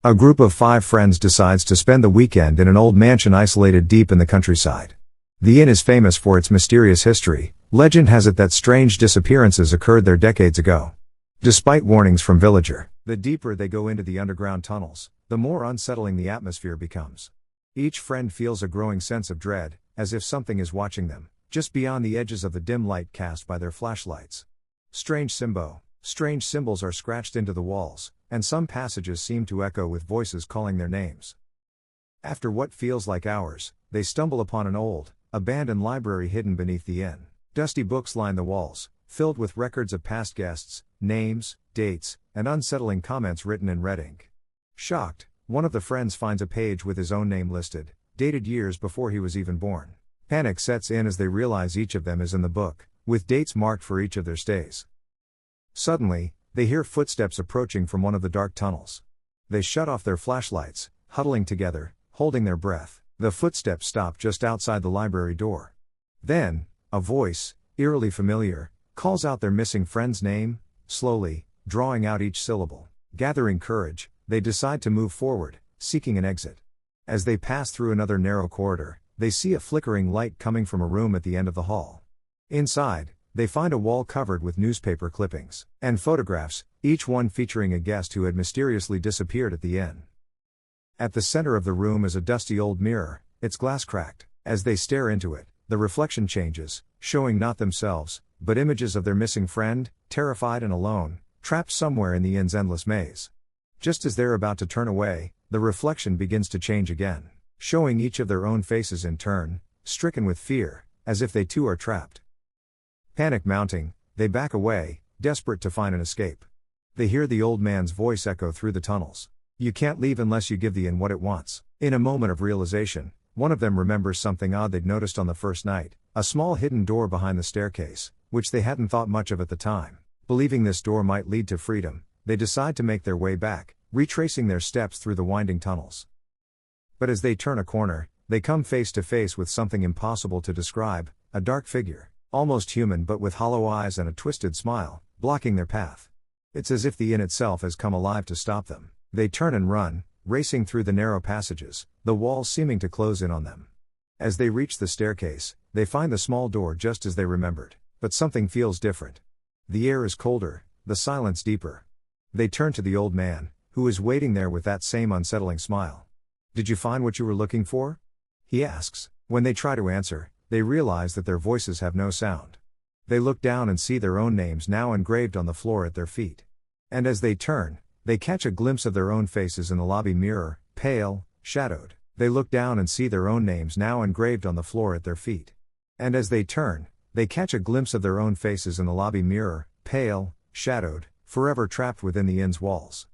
A group of 5 friends decides to spend the weekend in an old mansion isolated deep in the countryside. The inn is famous for its mysterious history. Legend has it that strange disappearances occurred there decades ago. Despite warnings from villager, the deeper they go into the underground tunnels, the more unsettling the atmosphere becomes. Each friend feels a growing sense of dread, as if something is watching them, just beyond the edges of the dim light cast by their flashlights. Strange symbols are scratched into the walls, and some passages seem to echo with voices calling their names. After what feels like hours, they stumble upon an old, abandoned library hidden beneath the inn. Dusty books line the walls, filled with records of past guests, names, dates, and unsettling comments written in red ink. Shocked, one of the friends finds a page with his own name listed, dated years before he was even born. Panic sets in as they realize each of them is in the book, with dates marked for each of their stays. Suddenly, they hear footsteps approaching from one of the dark tunnels. They shut off their flashlights, huddling together, holding their breath. The footsteps stop just outside the library door. Then, a voice, eerily familiar, calls out their missing friend's name, slowly, drawing out each syllable. Gathering courage, they decide to move forward, seeking an exit. As they pass through another narrow corridor, they see a flickering light coming from a room at the end of the hall. Inside, they find a wall covered with newspaper clippings and photographs, each one featuring a guest who had mysteriously disappeared at the inn. At the center of the room is a dusty old mirror, its glass cracked. As they stare into it, the reflection changes, showing not themselves, but images of their missing friend, terrified and alone, trapped somewhere in the inn's endless maze. Just as they're about to turn away, the reflection begins to change again, showing each of their own faces in turn, stricken with fear, as if they too are trapped. Panic mounting, they back away, desperate to find an escape. They hear the old man's voice echo through the tunnels. "You can't leave unless you give the inn what it wants." In a moment of realization, one of them remembers something odd they'd noticed on the first night, a small hidden door behind the staircase, which they hadn't thought much of at the time. Believing this door might lead to freedom, they decide to make their way back, retracing their steps through the winding tunnels. But as they turn a corner, they come face to face with something impossible to describe, a dark figure, almost human but with hollow eyes and a twisted smile, blocking their path. It's as if the inn itself has come alive to stop them. They turn and run, racing through the narrow passages, the walls seeming to close in on them. As they reach the staircase, they find the small door just as they remembered, but something feels different. The air is colder, the silence deeper. They turn to the old man, who is waiting there with that same unsettling smile. "Did you find what you were looking for?" he asks. When they try to answer, they realize that their voices have no sound. They look down and see their own names now engraved on the floor at their feet. And as they turn, they catch a glimpse of their own faces in the lobby mirror, pale, shadowed. They look down and see their own names now engraved on the floor at their feet. And as they turn, they catch a glimpse of their own faces in the lobby mirror, pale, shadowed, forever trapped within the inn's walls.